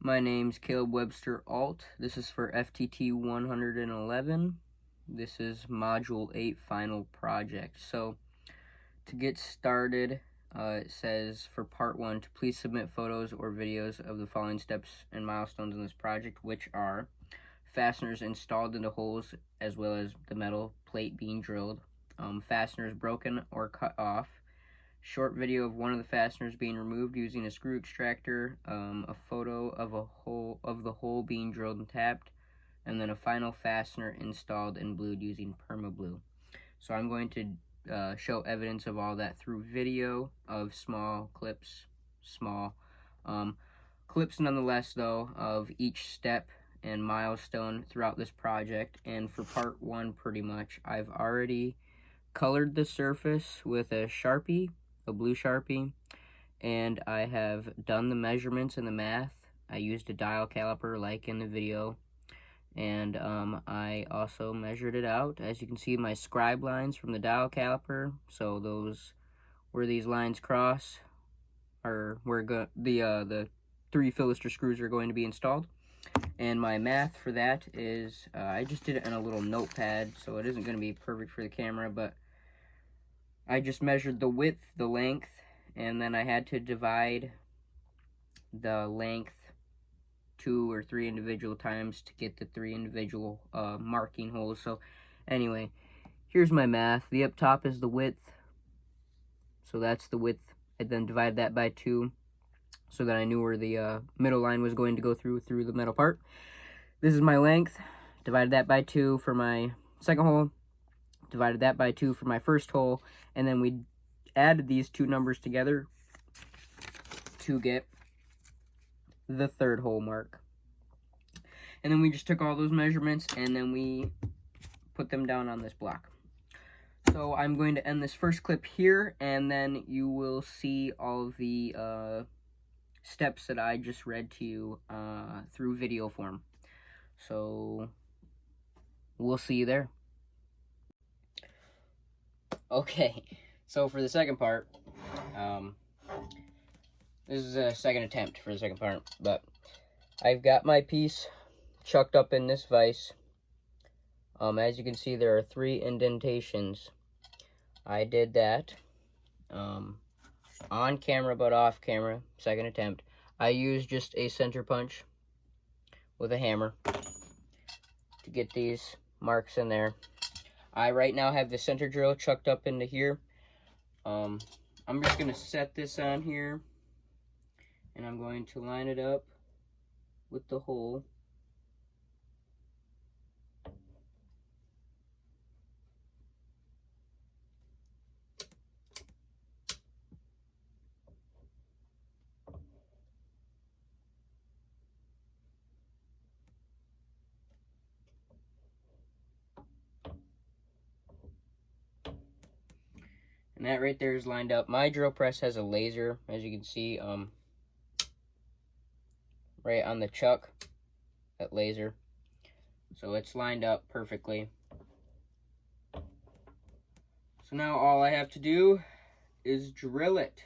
My name's Caleb Webster Alt. This is for FTT-111. This is Module 8 Final Project. So, to get started, it says for Part 1 to please submit photos or videos of the following steps and milestones in this project, which are fasteners installed into holes as well as the metal plate being drilled, fasteners broken or cut off, short video of one of the fasteners being removed using a screw extractor, a photo of the hole being drilled and tapped, and then a final fastener installed and glued using perma-blue. So I'm going to show evidence of all that through video of small clips, clips nonetheless though, of each step and milestone throughout this project. And for part 1, pretty much, I've already colored the surface with a Sharpie, a blue Sharpie, and I have done the measurements and the math. I used a dial caliper like in the video, and I also measured it out. As you can see, my scribe lines from the dial caliper, so those where these lines cross are where the 3 Philister screws are going to be installed. And my math for that is, I just did it in a little notepad, so it isn't going to be perfect for the camera, but I just measured the width, the length, and then I had to divide the length 2 or 3 individual times to get the 3 individual marking holes. So anyway, here's my math. The up top is the width, so that's the width. I then divided that by 2 so that I knew where the middle line was going to go through the metal part. This is my length. Divided that by 2 for my second hole. Divided that by 2 for my first hole, and then we added these 2 numbers together to get the third hole mark. And then we just took all those measurements and then we put them down on this block. So I'm going to end this first clip here, and then you will see all of the steps that I just read to you through video form. So we'll see you there. Okay, so for the second part, this is a second attempt for the second part, but I've got my piece chucked up in this vise. As you can see, there are 3 indentations. I did that on camera, but off camera, second attempt. I used just a center punch with a hammer to get these marks in there. I right now have the center drill chucked up into here. I'm just going to set this on here, and I'm going to line it up with the hole. And that right there is lined up. My drill press has a laser, as you can see, right on the chuck, that laser. So it's lined up perfectly. So now all I have to do is drill it.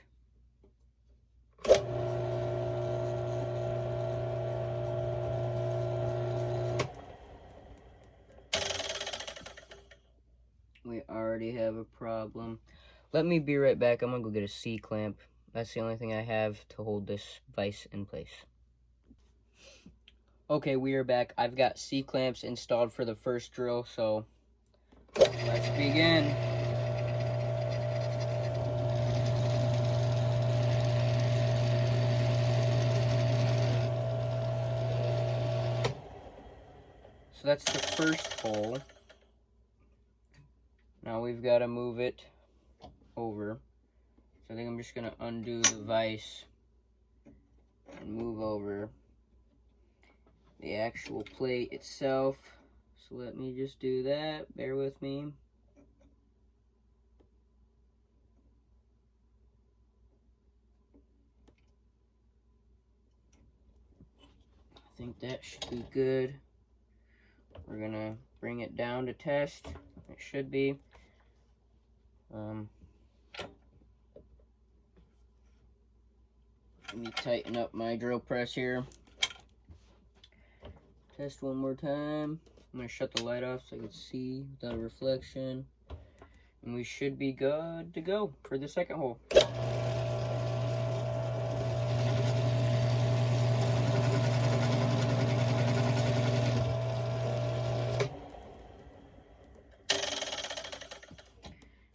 We already have a problem. Let me be right back. I'm gonna go get a C-clamp. That's the only thing I have to hold this vise in place. Okay, we are back. I've got C-clamps installed for the first drill, so let's begin. So that's the first hole. Now we've got to move it over. So I think I'm just going to undo the vise and move over the actual plate itself. So let me just do that. Bear with me. I think that should be good. We're going to bring it down to test. It should be. Let me tighten up my drill press here. Test one more time. I'm gonna shut the light off so I can see without a reflection. And we should be good to go for the second hole.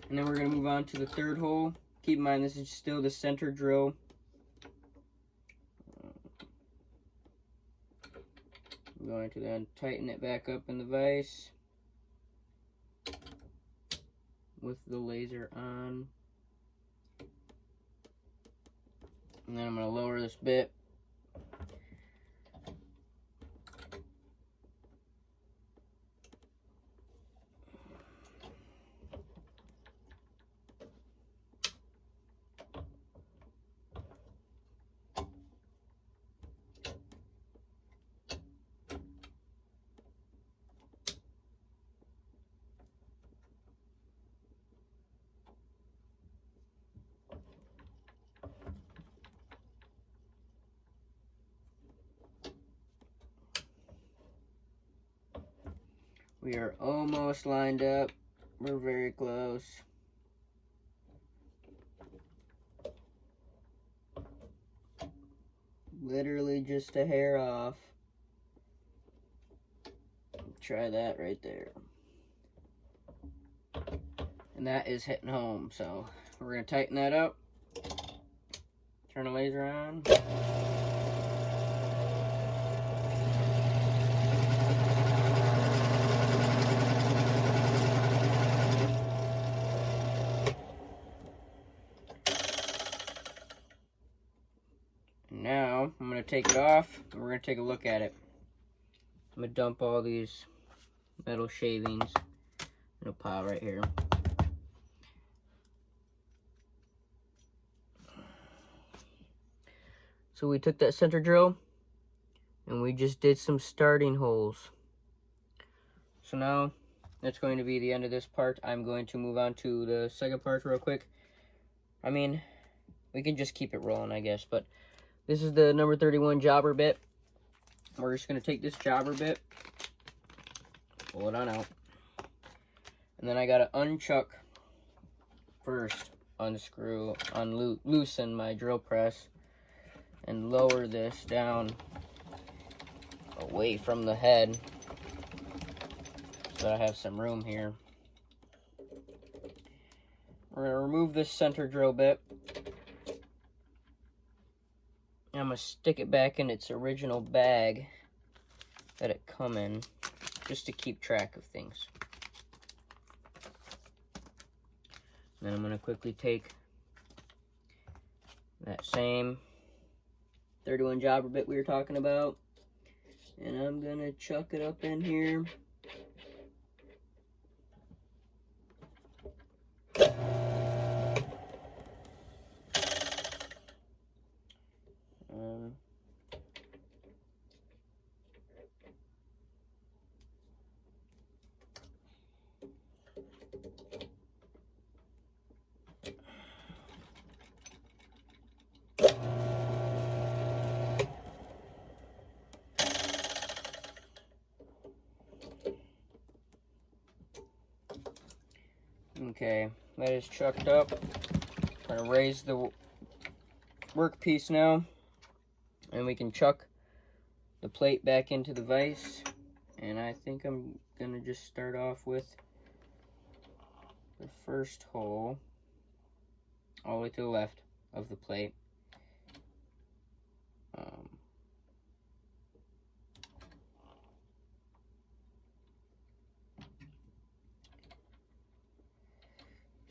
And then we're going to move on to the third hole. Keep in mind, this is still the center drill. I'm going to then tighten it back up in the vise with the laser on. And then I'm going to lower this bit. We are almost lined up. We're very close. Literally just a hair off. Try that right there. And that is hitting home, so we're going to tighten that up. Turn the laser on. Now, I'm going to take it off, and we're going to take a look at it. I'm going to dump all these metal shavings in a pile right here. So we took that center drill, and we just did some starting holes. So now, that's going to be the end of this part. I'm going to move on to the second part real quick. I mean, we can just keep it rolling, I guess, but this is the number 31 jobber bit. We're just going to take this jobber bit, pull it on out, and then I got to unchuck first, unscrew, loosen my drill press, and lower this down away from the head so I have some room here. We're going to remove this center drill bit. I'm going to stick it back in its original bag that it come in, just to keep track of things. Then I'm going to quickly take that same 31 jobber bit we were talking about, and I'm going to chuck it up in here. Okay, that is chucked up. I'm going to raise the workpiece now, and we can chuck the plate back into the vise. And I think I'm going to just start off with the first hole all the way to the left of the plate.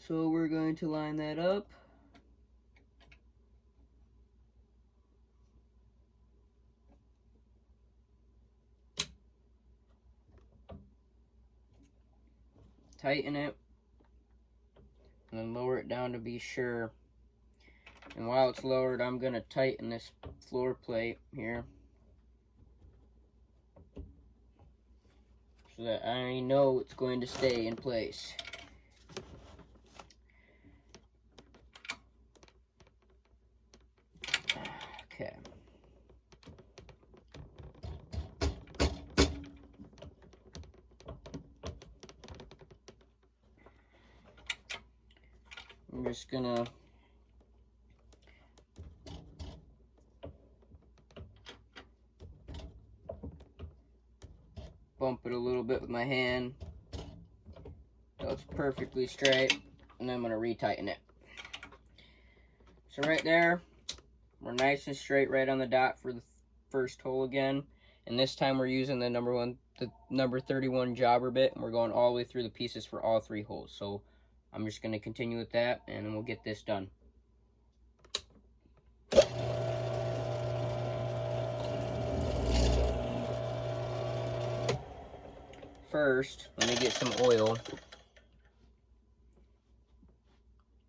So we're going to line that up. Tighten it, and then lower it down to be sure. And while it's lowered, I'm going to tighten this floor plate here so that I know it's going to stay in place. Okay. I'm just gonna bump it a little bit with my hand so it's perfectly straight, and then I'm gonna retighten it. So right there, we're nice and straight right on the dot for the first hole again. And this time we're using the number 31 jobber bit, and we're going all the way through the pieces for all 3 holes. So I'm just going to continue with that, and then we'll get this done. First, let me get some oil.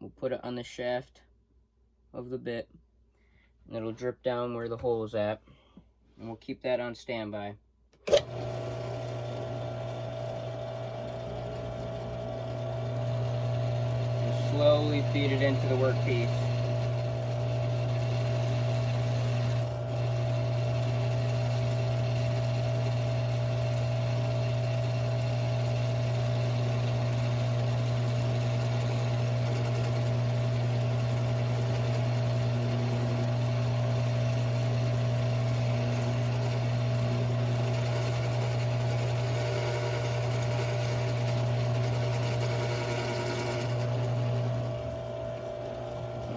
We'll put it on the shaft of the bit, and it'll drip down where the hole is at. And we'll keep that on standby. And slowly feed it into the workpiece.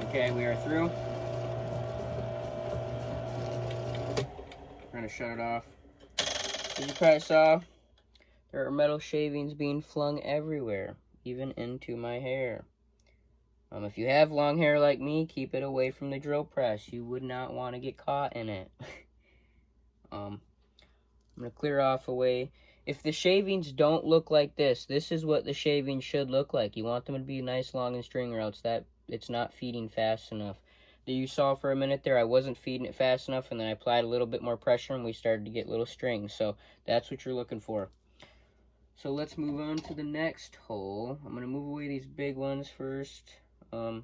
Okay, we are through. We're gonna shut it off. As you probably saw, there are metal shavings being flung everywhere, even into my hair. If you have long hair like me, keep it away from the drill press. You would not want to get caught in it. I'm gonna clear off away. If the shavings don't look like this is what the shavings should look like. You want them to be nice, long, and stringy, or else that it's not feeding fast enough. You saw for a minute there, I wasn't feeding it fast enough, and then I applied a little bit more pressure, and we started to get little strings. So that's what you're looking for. So let's move on to the next hole. I'm gonna move away these big ones first. I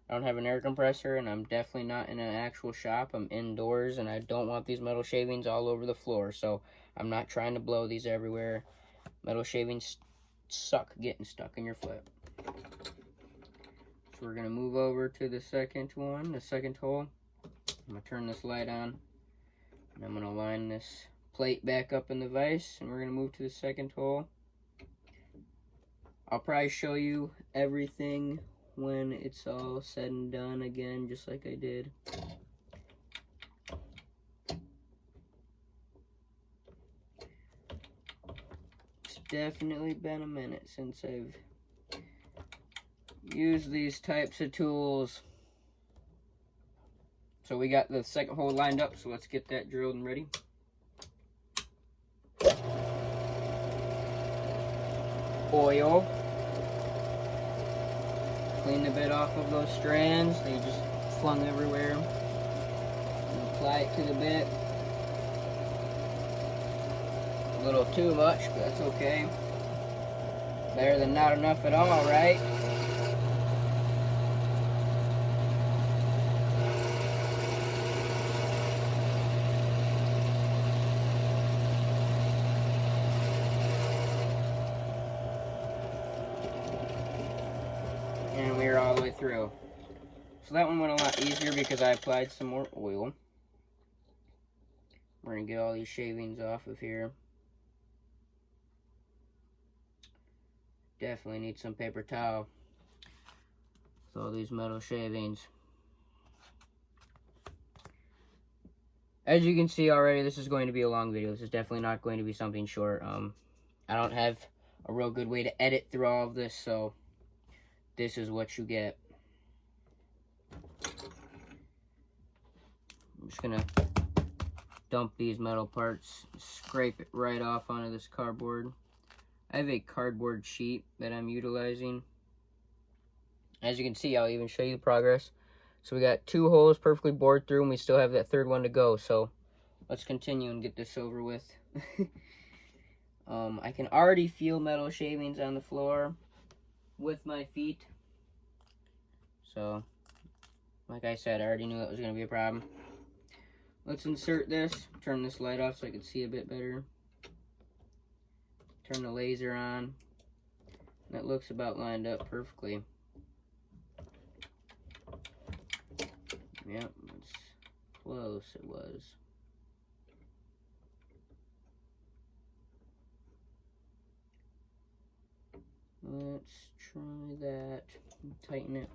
don't have an air compressor, and I'm definitely not in an actual shop. I'm indoors, and I don't want these metal shavings all over the floor, so I'm not trying to blow these everywhere. Metal shavings suck getting stuck in your foot. So we're gonna move over to the second one, the second hole. I'm gonna turn this light on, and I'm gonna line this plate back up in the vise, and we're gonna move to the second hole. I'll probably show you everything when it's all said and done again, just like I did. It's definitely been a minute since I've used these types of tools. So we got the second hole lined up, so let's get that drilled and ready. Oil. Clean the bit off of those strands. They just flung everywhere. And apply it to the bit. A little too much, but that's okay. Better than not enough at all, right? And we are all the way through. So that one went a lot easier because I applied some more oil. We're going to get all these shavings off of here. Definitely need some paper towel with all these metal shavings. As you can see already, this is going to be a long video. This is definitely not going to be something short. I don't have a real good way to edit through all of this, so this is what you get. I'm just gonna dump these metal parts, scrape it right off onto this cardboard. I have a cardboard sheet that I'm utilizing. As you can see, I'll even show you the progress. So we got 2 holes perfectly bored through, and we still have that third one to go. So let's continue and get this over with. I can already feel metal shavings on the floor with my feet. So, like I said, I already knew that was going to be a problem. Let's insert this. Turn this light off so I can see a bit better. Turn the laser on. That looks about lined up perfectly. Yep, it's close, it was. Let's try that. Tighten it.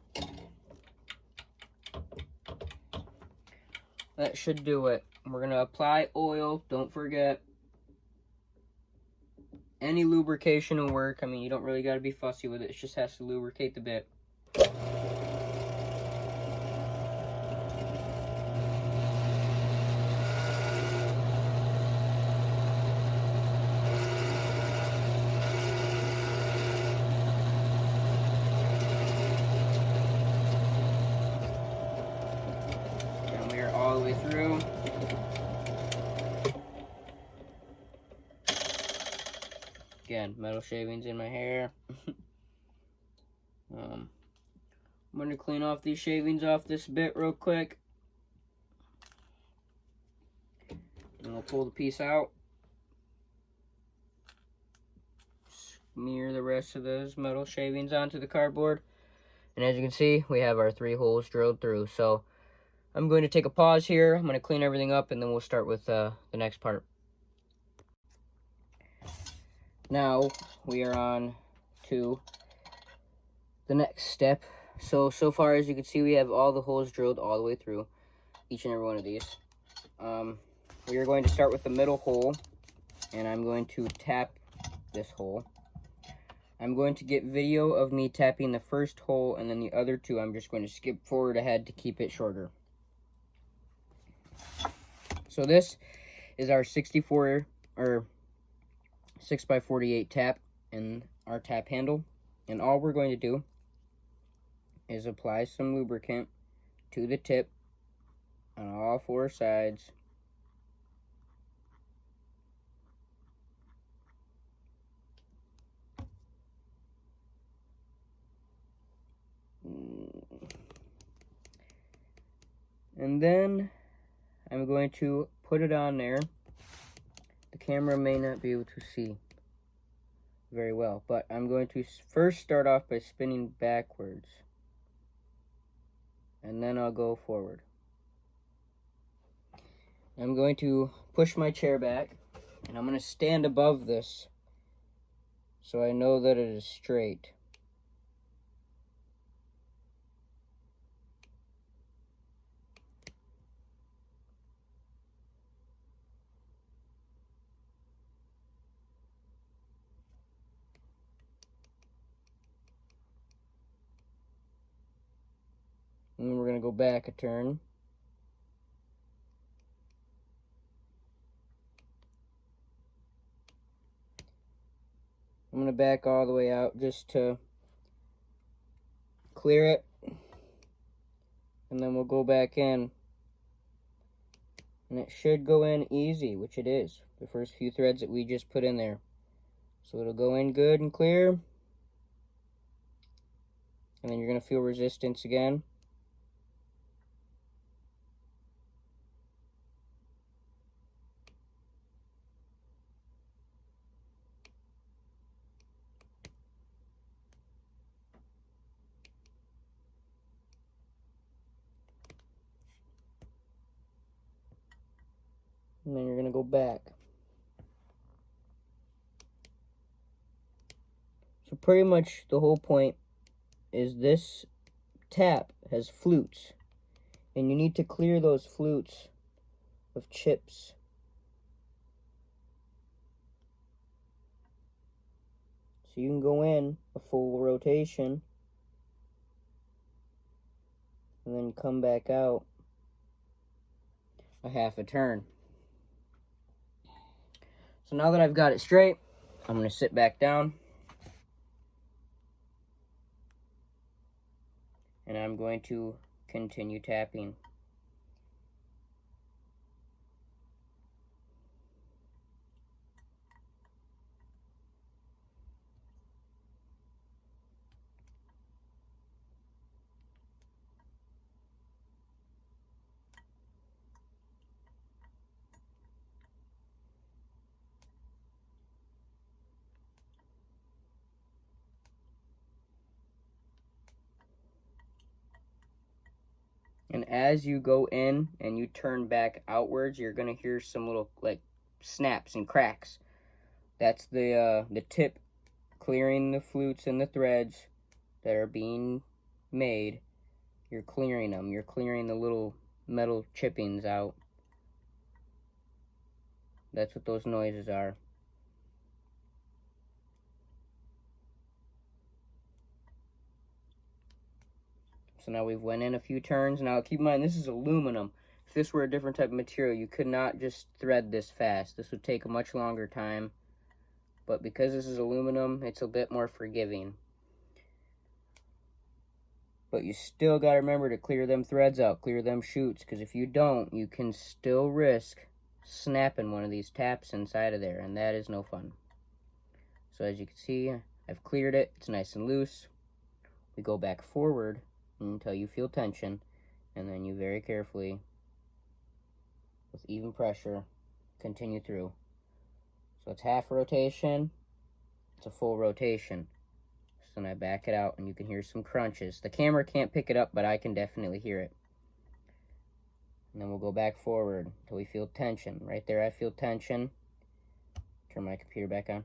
That should do it. We're going to apply oil. Don't forget. Any lubrication will work. I mean, you don't really got to be fussy with it. It just has to lubricate the bit. And we are all the way through. Again, metal shavings in my hair. I'm going to clean off these shavings off this bit real quick. And we'll pull the piece out. Smear the rest of those metal shavings onto the cardboard. And as you can see, we have our 3 holes drilled through. So I'm going to take a pause here. I'm going to clean everything up, and then we'll start with the next part. Now we are on to the next step. So far, as you can see, we have all the holes drilled all the way through, each and every one of these. We are going to start with the middle hole, and I'm going to tap this hole. I'm going to get video of me tapping the first hole, and then the other 2 I'm just going to skip forward ahead to keep it shorter. So this is our 64 or 6x48 tap and our tap handle, and all we're going to do is apply some lubricant to the tip on all 4 sides. And then I'm going to put it on there. The camera may not be able to see very well, but I'm going to first start off by spinning backwards, and then I'll go forward. I'm going to push my chair back, and I'm going to stand above this so I know that it is straight. And then we're going to go back a turn. I'm going to back all the way out just to clear it. And then we'll go back in. And it should go in easy, which it is. The first few threads that we just put in there. So it'll go in good and clear. And then you're going to feel resistance again. And then you're going to go back. So pretty much the whole point is this tap has flutes. And you need to clear those flutes of chips. So you can go in a full rotation and then come back out a half a turn. So now that I've got it straight, I'm going to sit back down. And I'm going to continue tapping. And as you go in and you turn back outwards, you're going to hear some little like snaps and cracks. That's the tip clearing the flutes and the threads that are being made. You're clearing them. You're clearing the little metal chippings out. That's what those noises are. So now we've went in a few turns. Now keep in mind, this is aluminum. If this were a different type of material, you could not just thread this fast. This would take a much longer time. But because this is aluminum, it's a bit more forgiving. But you still got to remember to clear them threads out, clear them chutes, because if you don't, you can still risk snapping one of these taps inside of there, and that is no fun. So as you can see, I've cleared it. It's nice and loose. We go back forward until you feel tension, and then you very carefully, with even pressure, continue through. So it's half rotation, it's a full rotation. So then I back it out and you can hear some crunches. The camera can't pick it up, but I can definitely hear it. And then we'll go back forward until we feel tension. Right there I feel tension. Turn my computer back on.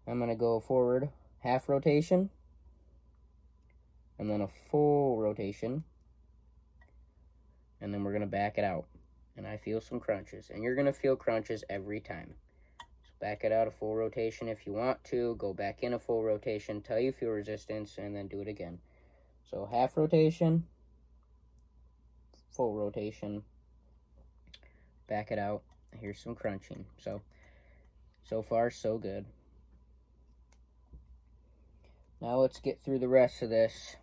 I'm going to go forward, half rotation, and then a full rotation, and then we're going to back it out. And I feel some crunches, and you're going to feel crunches every time. So back it out a full rotation if you want to, go back in a full rotation till you feel resistance, and then do it again. So half rotation, full rotation, back it out. Here's some crunching. So far so good. Now let's get through the rest of this.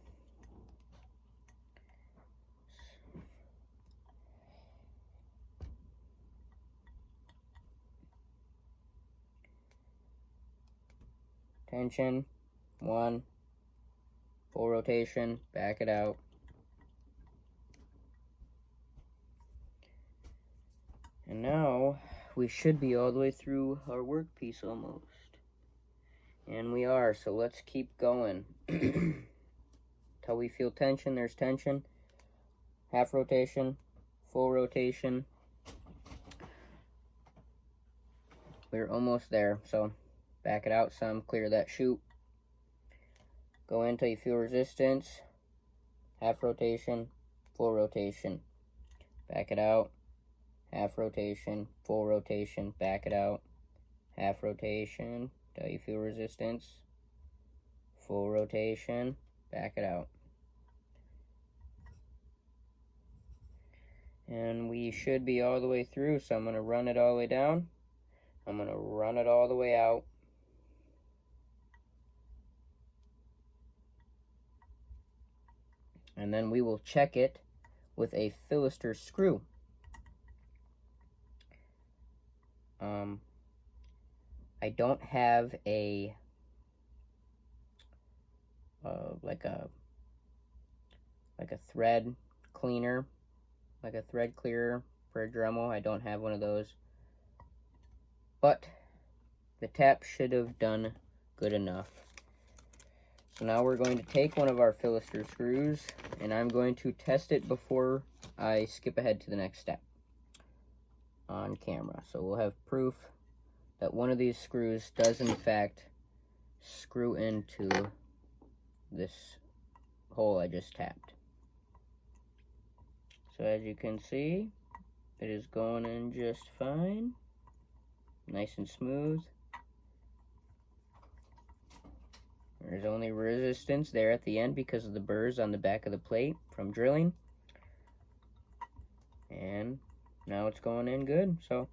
Tension, 1, full rotation, back it out. And now we should be all the way through our workpiece almost. And we are, so let's keep going. Till we feel tension, there's tension. Half rotation, full rotation. We're almost there, so back it out some, clear that chute. Go in till you feel resistance. Half rotation, full rotation. Back it out. Half rotation, full rotation, back it out. Half rotation till you feel resistance. Full rotation, back it out. And we should be all the way through, so I'm going to run it all the way down. I'm going to run it all the way out. And then we will check it with a Philister screw. I don't have a like a thread cleaner, like a thread clearer for a Dremel. I don't have one of those, but the tap should have done good enough. So now we're going to take one of our Philister screws, and I'm going to test it before I skip ahead to the next step on camera. So we'll have proof that one of these screws does in fact screw into this hole I just tapped. So as you can see, it is going in just fine, nice and smooth. There's only resistance there at the end because of the burrs on the back of the plate from drilling. And now it's going in good. So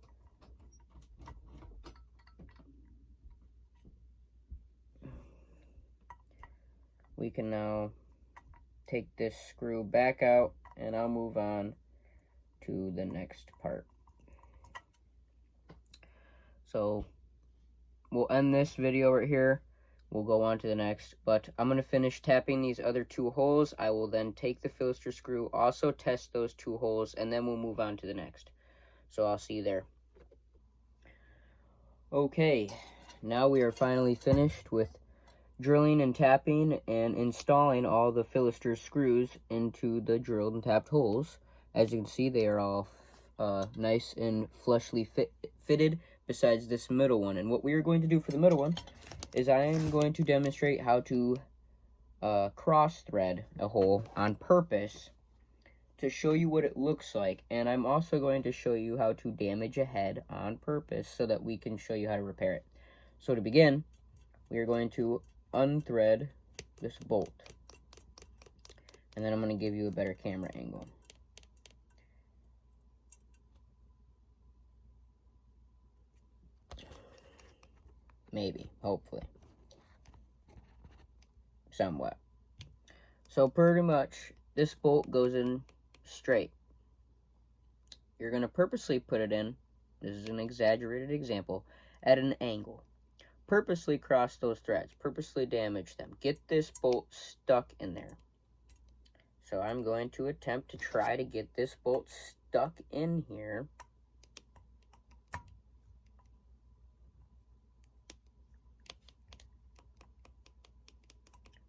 we can now take this screw back out, and I'll move on to the next part. So we'll end this video right here. We'll go on to the next, but I'm going to finish tapping these other two holes. I will then take the Philister screw, also test those two holes, and then we'll move on to the next. So I'll see you there. Okay, now we are finally finished with drilling and tapping and installing all the Philister screws into the drilled and tapped holes. As you can see, they are all nice and flushly fitted, besides this middle one. And what we are going to do for the middle one is I am going to demonstrate how to cross thread a hole on purpose to show you what it looks like. And I'm also going to show you how to damage a head on purpose so that we can show you how to repair it. So to begin, we are going to unthread this bolt. And then I'm going to give you a better camera angle. Maybe, hopefully. Somewhat. So pretty much, this bolt goes in straight. You're going to purposely put it in, this is an exaggerated example, at an angle. Purposely cross those threads, purposely damage them. Get this bolt stuck in there. So I'm going to attempt to try to get this bolt stuck in here.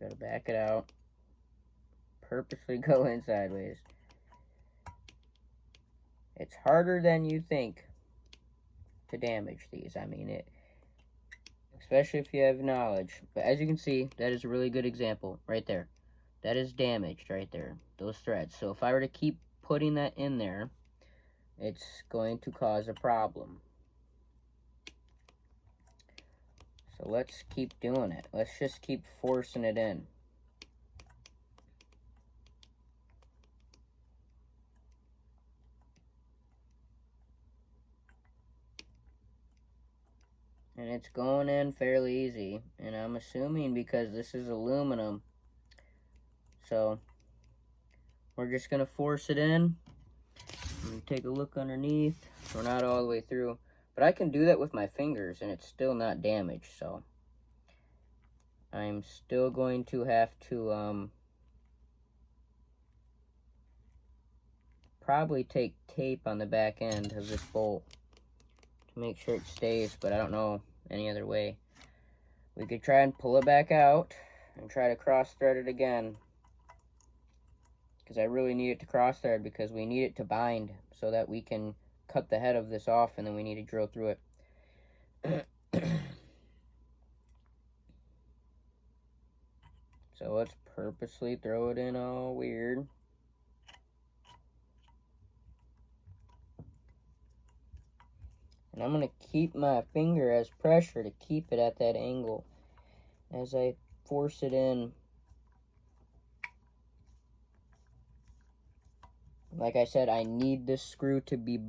Gotta back it out. Purposely go in sideways. It's harder than you think to damage these. I mean, especially if you have knowledge. But as you can see, that is a really good example right there. That is damaged right there, those threads. So if I were to keep putting that in there, it's going to cause a problem. So let's keep doing it. Let's just keep forcing it in. And it's going in fairly easy. And I'm assuming because this is aluminum. So we're just going to force it in. Take a look underneath. We're not all the way through. But I can do that with my fingers and it's still not damaged. So I'm still going to have to probably take tape on the back end of this bolt to make sure it stays, but I don't know any other way. We could try and pull it back out and try to cross thread it again, because I really need it to cross thread because we need it to bind so that we can cut the head of this off, and then we need to drill through it. So let's purposely throw it in all weird. And I'm going to keep my finger as pressure to keep it at that angle as I force it in. Like I said, I need this screw to be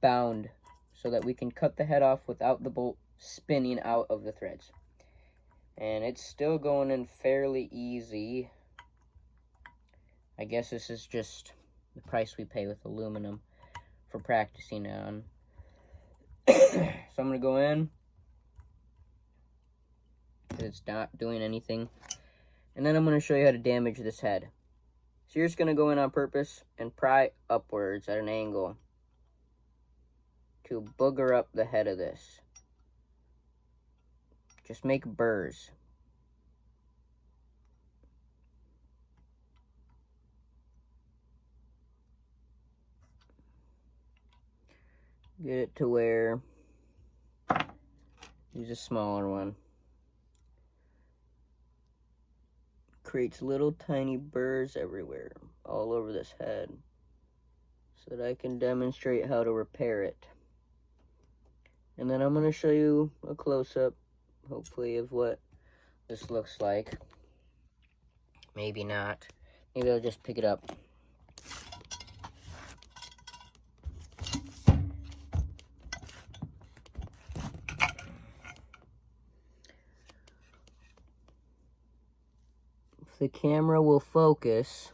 bound so that we can cut the head off without the bolt spinning out of the threads. And it's still going in fairly easy. I guess this is just the price we pay with aluminum for practicing on. So I'm going to go in. It's not doing anything. And then I'm going to show you how to damage this head. So you're just going to go in on purpose and pry upwards at an angle to booger up the head of this. Just make burrs. Get it to where, use a smaller one. Creates little tiny burrs everywhere, all over this head, so that I can demonstrate how to repair it. And then I'm going to show you a close-up, hopefully, of what this looks like. Maybe not. Maybe I'll just pick it up. If the camera will focus,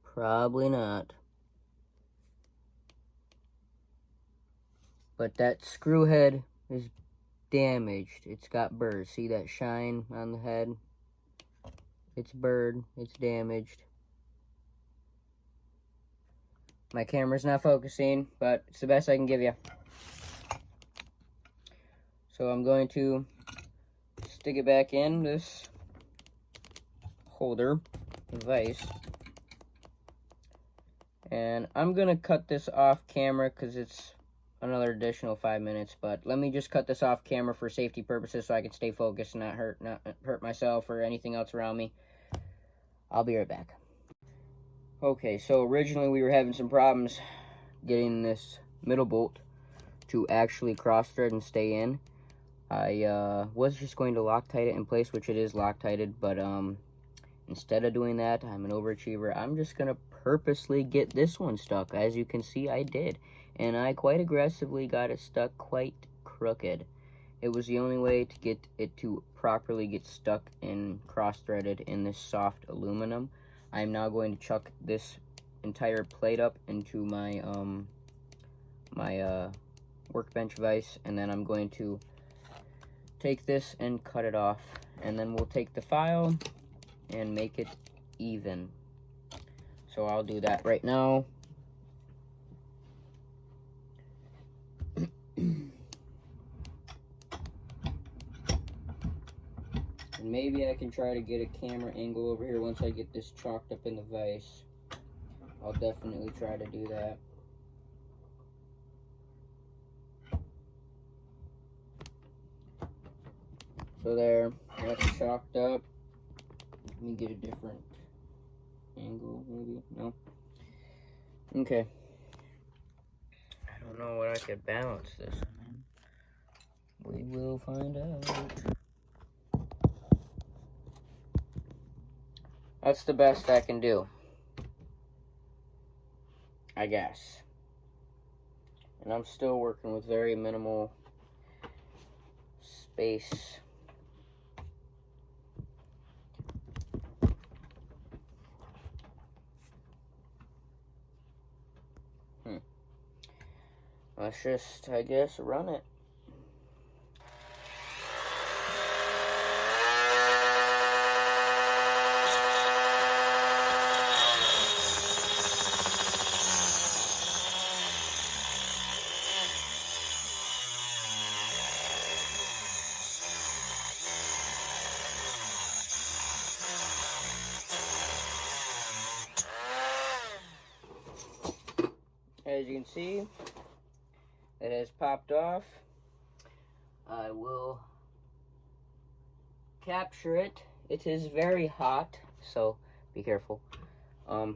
probably not. But that screw head is damaged. It's got burrs. See that shine on the head? It's burred. It's damaged. My camera's not focusing, but it's the best I can give you. So I'm going to stick it back in this holder device. And I'm going to cut this off camera because it's another additional 5 minutes. But let me just cut this off camera for safety purposes so I can stay focused and not hurt myself or anything else around me. I'll be right back. Okay, so originally we were having some problems getting this middle bolt to actually cross thread and stay in. I was just going to Loctite it in place, which it is Loctited, but instead of doing that, I'm an overachiever. I'm just going to purposely get this one stuck. As you can see, I did. And I quite aggressively got it stuck quite crooked. It was the only way to get it to properly get stuck and cross-threaded in this soft aluminum. I'm now going to chuck this entire plate up into my workbench vise, and then I'm going to take this and cut it off, and then we'll take the file and make it even. So I'll do that right now. And maybe I can try to get a camera angle over here once I get this chalked up in the vise. I'll definitely try to do that. So there, that's chalked up. Let me get a different angle, maybe. No? Okay. I don't know what I could balance this on. We will find out. That's the best I can do, I guess. And I'm still working with very minimal space. Let's just, I guess, run it. As you can see, it has popped off. I will capture it. It is very hot, so be careful. Now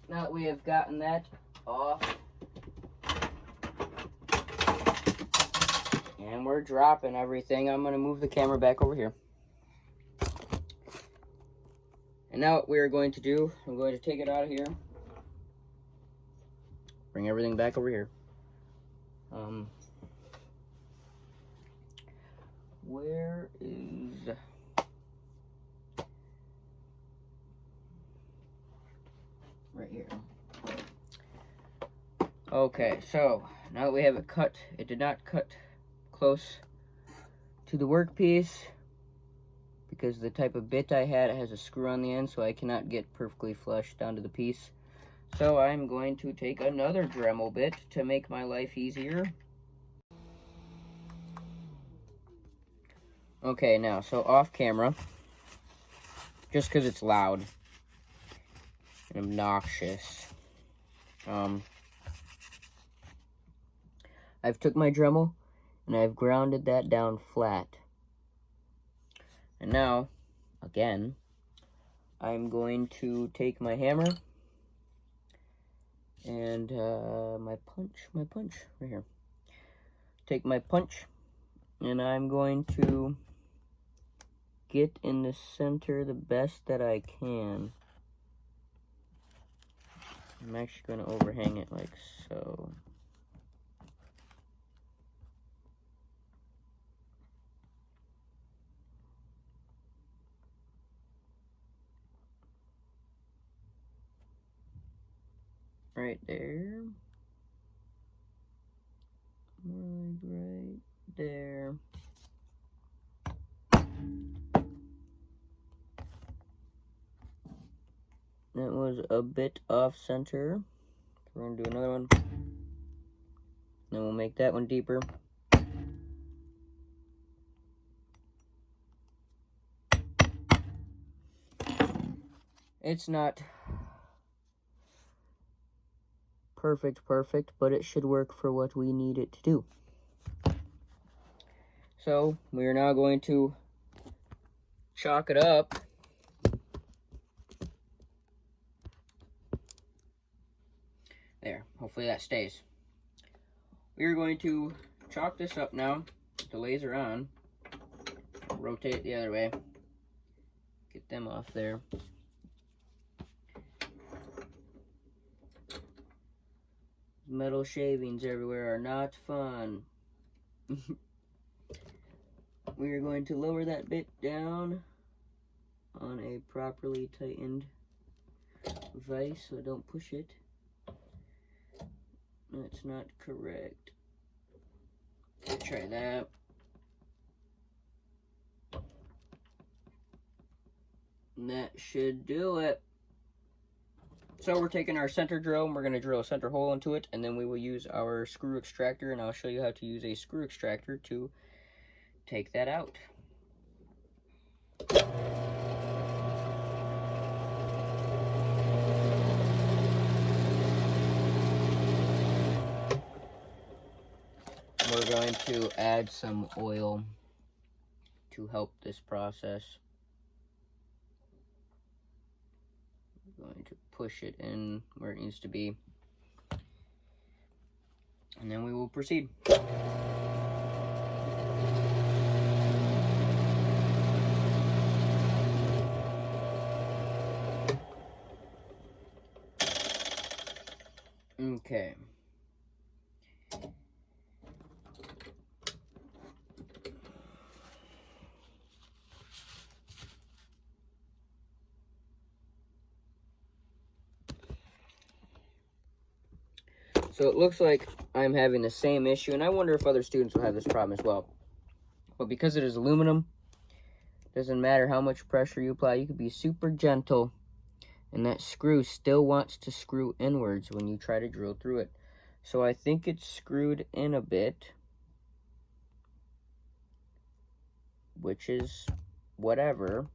that we have gotten that off, and we're dropping everything, I'm going to move the camera back over here. And now what we're going to do, I'm going to take it out of here. Bring everything back over here. Where is... Right here. Okay, so now that we have it cut, it did not cut close to the workpiece because the type of bit I had, it has a screw on the end, so I cannot get perfectly flush down to the piece. So I'm going to take another Dremel bit to make my life easier. Okay, now, so off camera, just because it's loud and obnoxious, I've took my Dremel and I've grounded that down flat. And now, again, I'm going to take my hammer and my punch right here. Take my punch, and I'm going to get in the center the best that I can. I'm actually going to overhang it like so. Right there. Right there. That was a bit off center. We're going to do another one. Then we'll make that one deeper. It's not perfect, but it should work for what we need it to do. So we are now going to chalk it up. There, hopefully that stays. We are going to chalk this up now, with the laser on. Rotate it the other way. Get them off there. Metal shavings everywhere are not fun. We are going to lower that bit down on a properly tightened vise so don't push it. That's not correct. Try that. And that should do it. So we're taking our center drill and we're going to drill a center hole into it, and then we will use our screw extractor, and I'll show you how to use a screw extractor to take that out. We're going to add some oil to help this process. We're going to push it in where it needs to be, and then we will proceed. Okay. So it looks like I'm having the same issue, and I wonder if other students will have this problem as well. But because it is aluminum, doesn't matter how much pressure you apply, you could be super gentle, and that screw still wants to screw inwards when you try to drill through it. So I think it's screwed in a bit, which is whatever.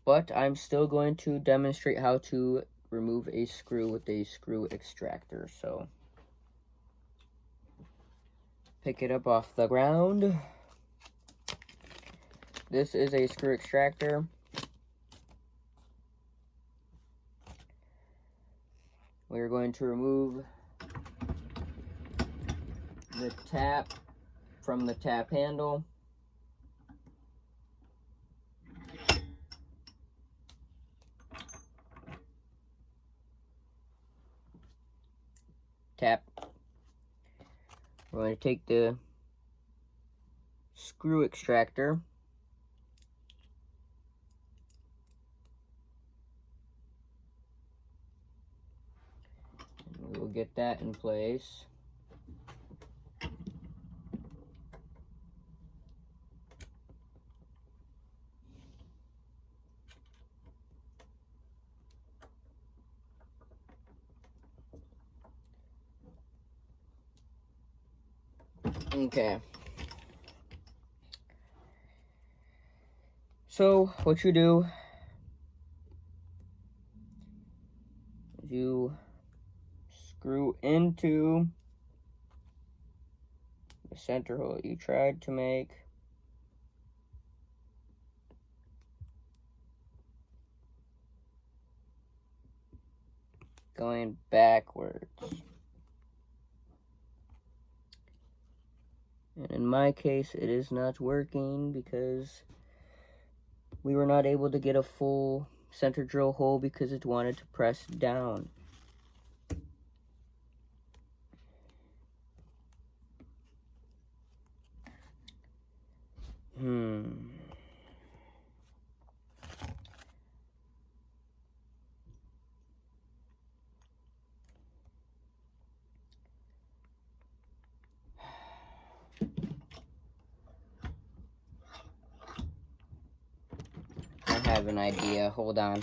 But I'm still going to demonstrate how to remove a screw with a screw extractor. So pick it up off the ground. This is a screw extractor. We're going to remove the tap from the tap handle. Tap. We're going to take the screw extractor. And we will get that in place. Okay. So what you do is you screw into the center hole that you tried to make. Going backwards. And in my case, it is not working because we were not able to get a full center drill hole because it wanted to press down. I have an idea. Hold on.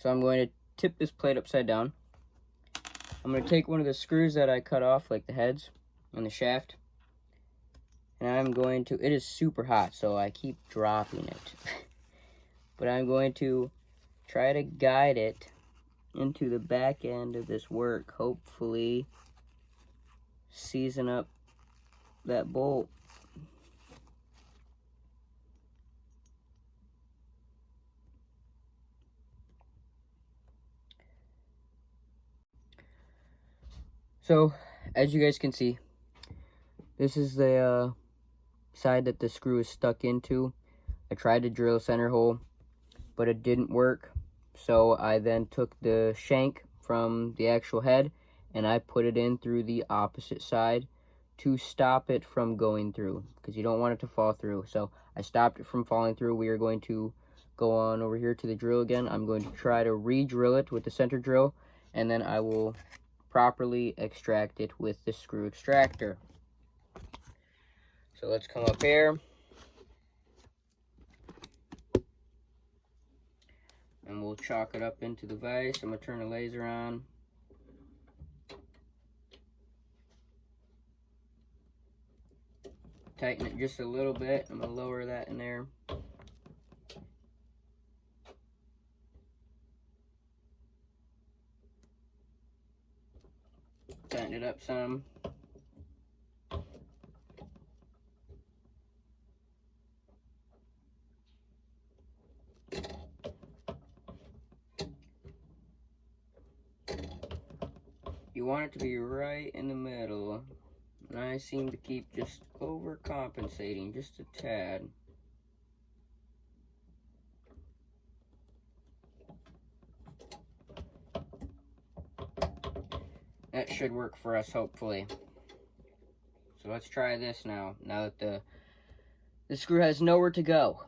So I'm going to tip this plate upside down. I'm going to take one of the screws that I cut off, like the heads and the shaft, and I'm going to, it is super hot, so I keep dropping it. But I'm going to try to guide it into the back end of this work, hopefully season up that bolt. So, as you guys can see, this is the side that the screw is stuck into. I tried to drill a center hole, but it didn't work. So I then took the shank from the actual head and I put it in through the opposite side to stop it from going through, because you don't want it to fall through. So I stopped it from falling through. We are going to go on over here to the drill again. I'm going to try to re-drill it with the center drill, and then I will properly extract it with the screw extractor. So let's come up here. And we'll chalk it up into the vise. I'm going to turn the laser on. Tighten it just a little bit. I'm going to lower that in there. Tighten it up some. You want it to be right in the middle. And I seem to keep just overcompensating just a tad. That should work for us, hopefully. So let's try this now that the screw has nowhere to go.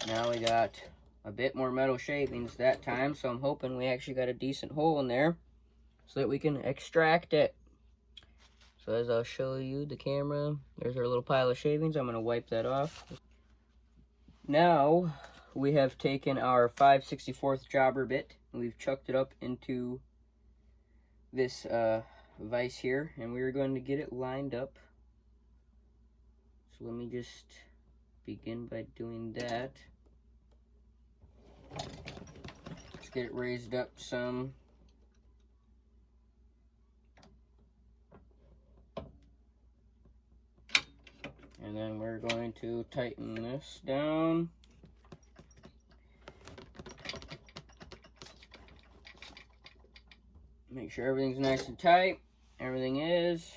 Now we got a bit more metal shavings that time, so I'm hoping we actually got a decent hole in there so that we can extract it. So as I'll show you the camera, there's our little pile of shavings. I'm going to wipe that off. Now we have taken our 5/64 jobber bit and we've chucked it up into this vise here, and we're going to get it lined up. So let me just begin by doing that. Let's get it raised up some. And then we're going to tighten this down. Make sure everything's nice and tight. Everything is.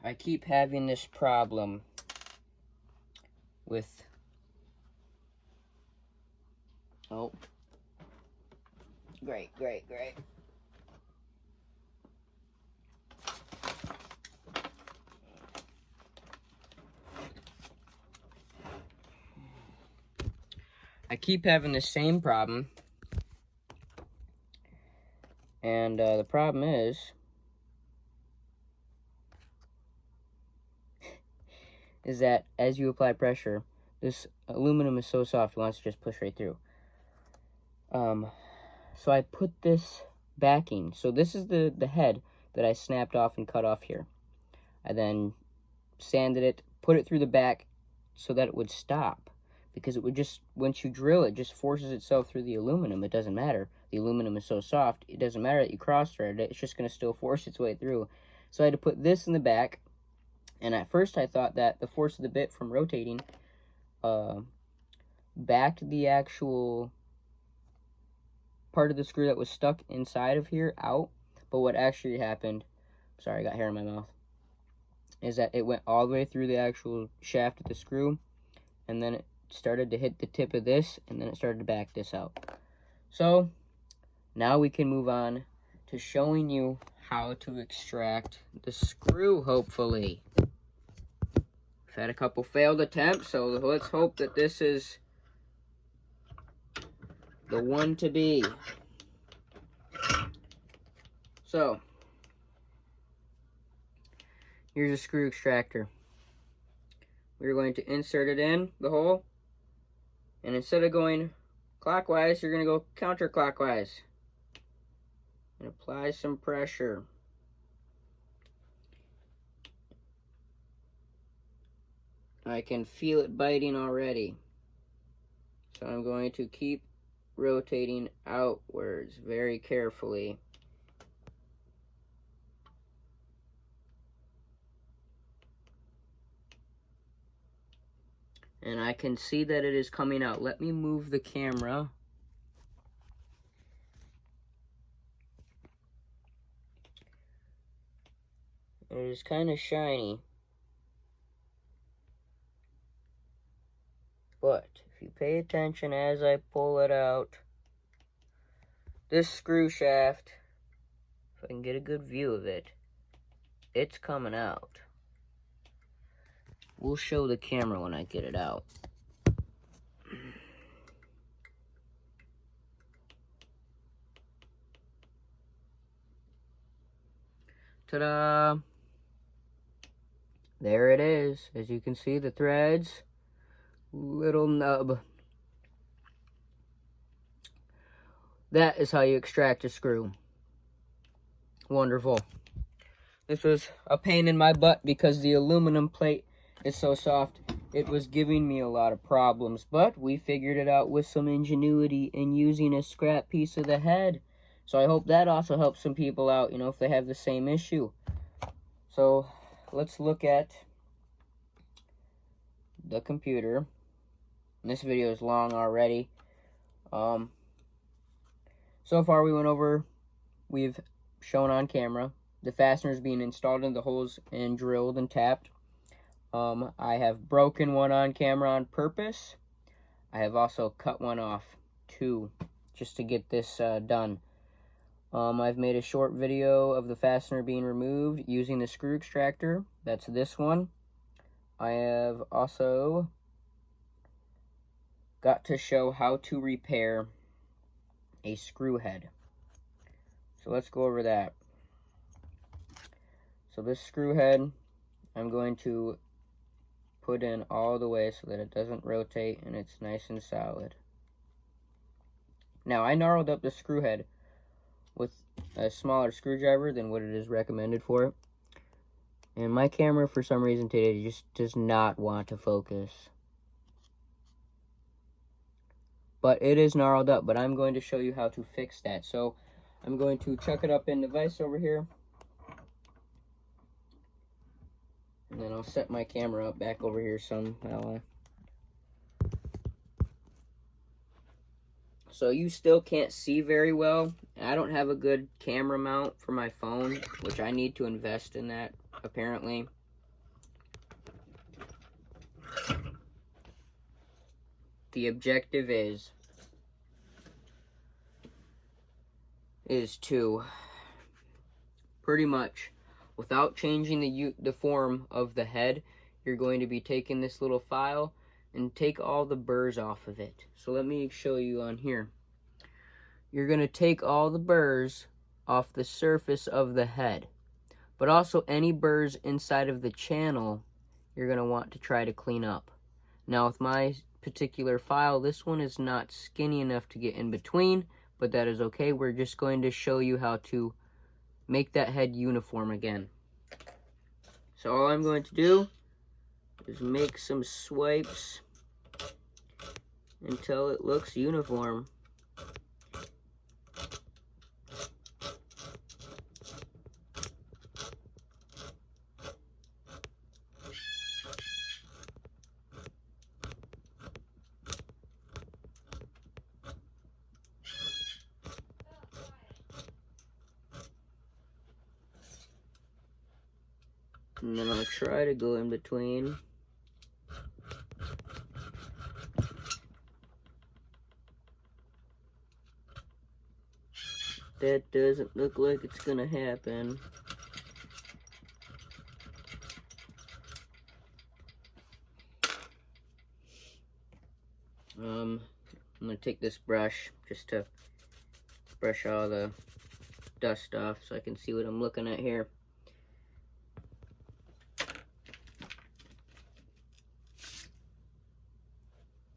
I keep having this problem with, oh, great. I keep having the same problem, and the problem is that as you apply pressure, this aluminum is so soft it wants to just push right through. So I put this backing. So this is the head that I snapped off and cut off here. I then sanded it, put it through the back so that it would stop. Because it would just, once you drill it, just forces itself through the aluminum. It doesn't matter. The aluminum is so soft, it doesn't matter that you cross-threaded it. It's just going to still force its way through. So I had to put this in the back. And at first I thought that the force of the bit from rotating backed the actual part of the screw that was stuck inside of here out. But what actually happened, sorry, I got hair in my mouth. is that it went all the way through the actual shaft of the screw, and then it started to hit the tip of this, and then it started to back this out. So now we can move on to showing you how to extract the screw, hopefully. We've had a couple failed attempts, so let's hope that this is the one to be. So, here's a screw extractor. We're going to insert it in the hole, and instead of going clockwise, you're going to go counterclockwise and apply some pressure. I can feel it biting already, so I'm going to keep rotating outwards very carefully. And I can see that it is coming out. Let me move the camera. It is kind of shiny. But if you pay attention as I pull it out, this screw shaft, if I can get a good view of it, it's coming out. We'll show the camera when I get it out. Ta-da! There it is. As you can see, the threads, little nub. That is how you extract a screw. Wonderful. This was a pain in my butt because the aluminum plate is so soft. It was giving me a lot of problems, but we figured it out with some ingenuity in using a scrap piece of the head. So I hope that also helps some people out, you know, if they have the same issue. So let's look at the computer. This video is long already. So far we've shown on camera the fasteners being installed in the holes and drilled and tapped. I have broken one on camera on purpose. I have also cut one off too, just to get this done. I've made a short video of the fastener being removed using the screw extractor. That's this one. I have also got to show how to repair a screw head. So let's go over that. So this screw head, I'm going to put in all the way so that it doesn't rotate and it's nice and solid. Now I gnarled up the screw head with a smaller screwdriver than what it is recommended for it. And my camera, for some reason today, just does not want to focus. But it is gnarled up, but I'm going to show you how to fix that. So I'm going to chuck it up in the vise over here. And then I'll set my camera up back over here somehow. So you still can't see very well. I don't have a good camera mount for my phone, which I need to invest in that, apparently. The objective is to pretty much, without changing the form of the head, you're going to be taking this little file and take all the burrs off of it. So let me show you on here. You're going to take all the burrs off the surface of the head, but also any burrs inside of the channel you're going to want to try to clean up. Now with my particular file, this one is not skinny enough to get in between, but that is okay. We're just going to show you how to make that head uniform again. So all I'm going to do is make some swipes until it looks uniform. And then I'll try to go in between. That doesn't look like it's gonna happen. I'm gonna take this brush just to brush all the dust off so I can see what I'm looking at here.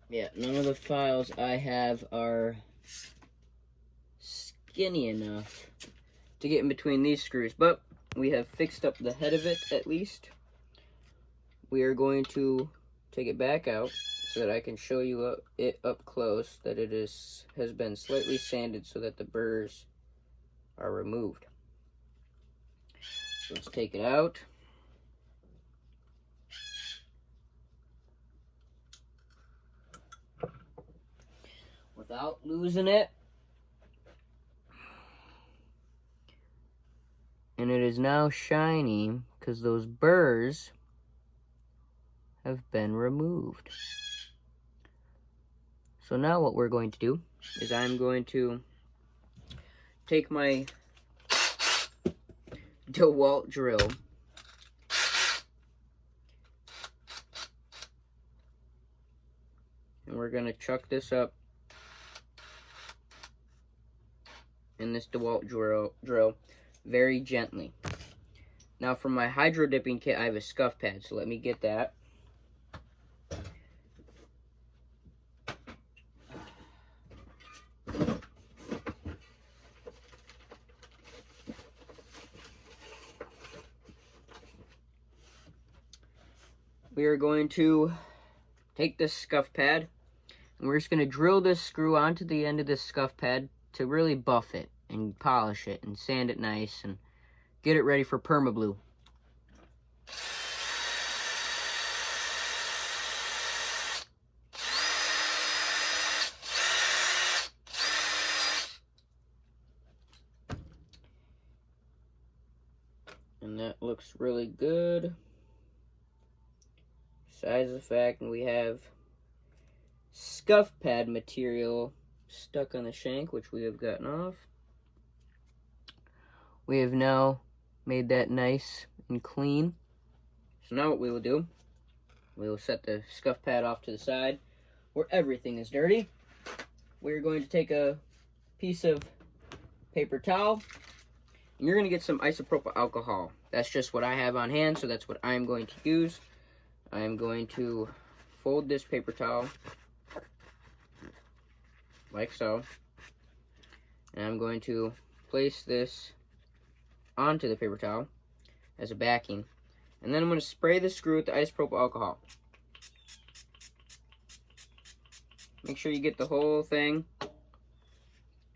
Yeah, none of the files I have are skinny enough to get in between these screws, but we have fixed up the head of it at least. We are going to take it back out so that I can show you it up close, that it has been slightly sanded so that the burrs are removed. So let's take it out. Without losing it. And it is now shiny because those burrs have been removed. So now what we're going to do is I'm going to take my DeWalt drill and we're going to chuck this up in this DeWalt drill very gently. Now for my hydro dipping kit, I have a scuff pad, so let me get that. We are going to take this scuff pad and we're just going to drill this screw onto the end of this scuff pad to really buff it and polish it and sand it nice and get it ready for permablue. And that looks really good. Besides the fact we have scuff pad material stuck on the shank, which we have gotten off. We have now made that nice and clean. So now what we will do, we will set the scuff pad off to the side where everything is dirty. We're going to take a piece of paper towel and you're going to get some isopropyl alcohol. That's just what I have on hand, so that's what I'm going to use. I'm going to fold this paper towel like so, and I'm going to place this onto the paper towel as a backing, and then I'm going to spray the screw with the isopropyl alcohol. Make sure you get the whole thing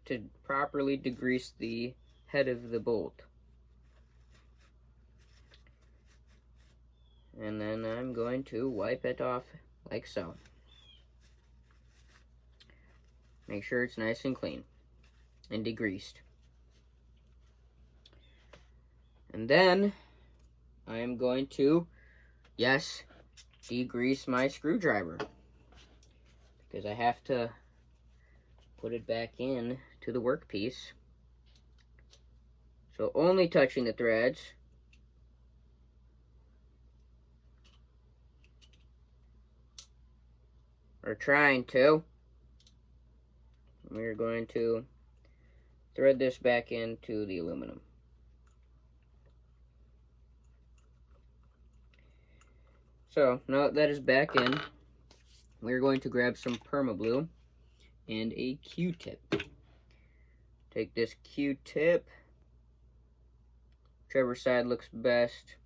to properly degrease the head of the bolt. And then I'm going to wipe it off like so. Make sure it's nice and clean and degreased. And then I am going to, yes, degrease my screwdriver, because I have to put it back in to the workpiece. So only touching the threads. Or trying to. We're going to thread this back into the aluminum. So now that is back in, we're going to grab some permablue and a Q-tip. Take this Q-tip, whichever side looks best.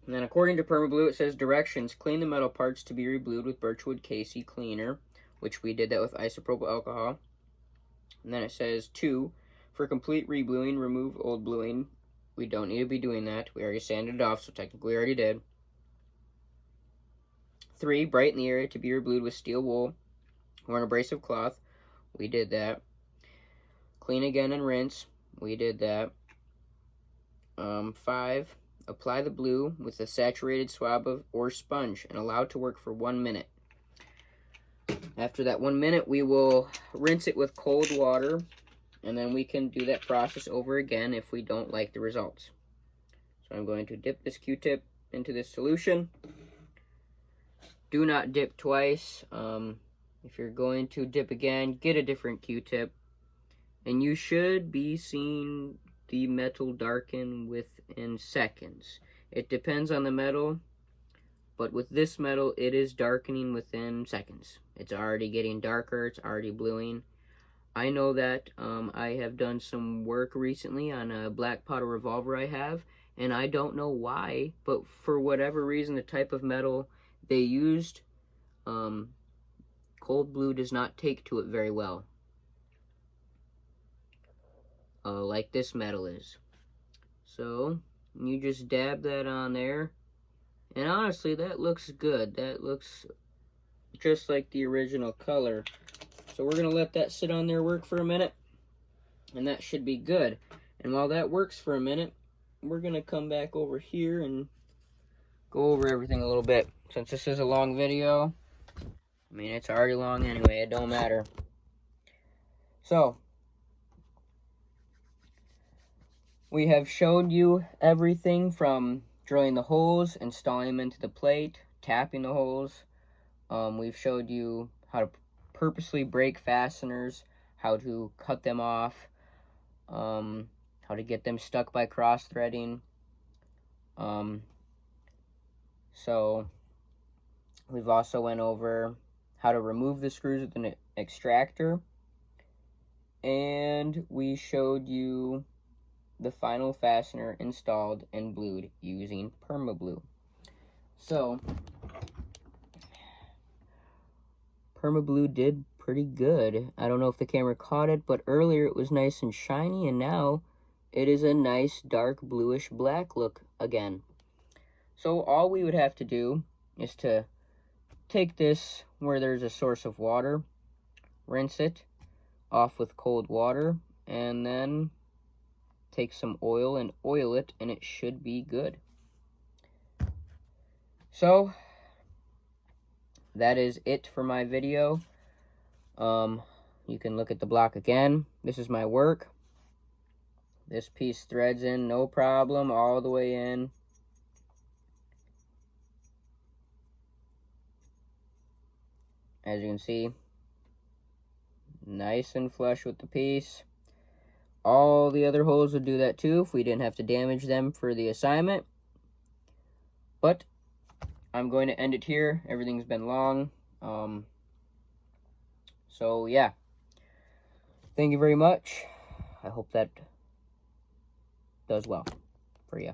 And then according to Permablue, it says directions: clean the metal parts to be reblued with Birchwood Casey cleaner, which we did that with isopropyl alcohol. And then it says 2, for complete rebluing, remove old bluing. We don't need to be doing that. We already sanded it off, so technically we already did. 3, brighten the area to be reblued with steel wool or an abrasive cloth. We did that. Clean again and rinse. We did that. 5. Apply the blue with a saturated swab or sponge and allow it to work for 1 minute. After that 1 minute, we will rinse it with cold water, and then we can do that process over again if we don't like the results. So I'm going to dip this Q-tip into this solution. Do not dip twice. If you're going to dip again, get a different Q-tip. And you should be seeing the metal darken within seconds. It depends on the metal, but with this metal, it is darkening within seconds. It's already getting darker, it's already bluing. I know that I have done some work recently on a black powder revolver I have, and I don't know why, but for whatever reason, the type of metal they used, cold blue does not take to it very well. Like this metal is. So you just dab that on there, and honestly that looks good. That looks just like the original color. So we're gonna let that sit on there, work for a minute, and that should be good. And while that works for a minute, we're gonna come back over here and go over everything a little bit. Since this is a long video, I mean, it's already long anyway, it don't matter. So we have showed you everything from drilling the holes, installing them into the plate, tapping the holes. We've showed you how to purposely break fasteners, how to cut them off, how to get them stuck by cross-threading. So we've also went over how to remove the screws with an extractor, and we showed you the final fastener installed and blued using PermaBlue. So PermaBlue did pretty good. I don't know if the camera caught it, but earlier it was nice and shiny, and now it is a nice dark bluish black look again. So all we would have to do is to take this where there's a source of water, rinse it off with cold water, and then take some oil and oil it, and it should be good. So that is it for my video. You can look at the block again. This is my work. This piece threads in no problem all the way in. As you can see, nice and flush with the piece. All the other holes would do that too if we didn't have to damage them for the assignment. But I'm going to end it here. Everything's been long. So yeah. Thank you very much. I hope that does well for you.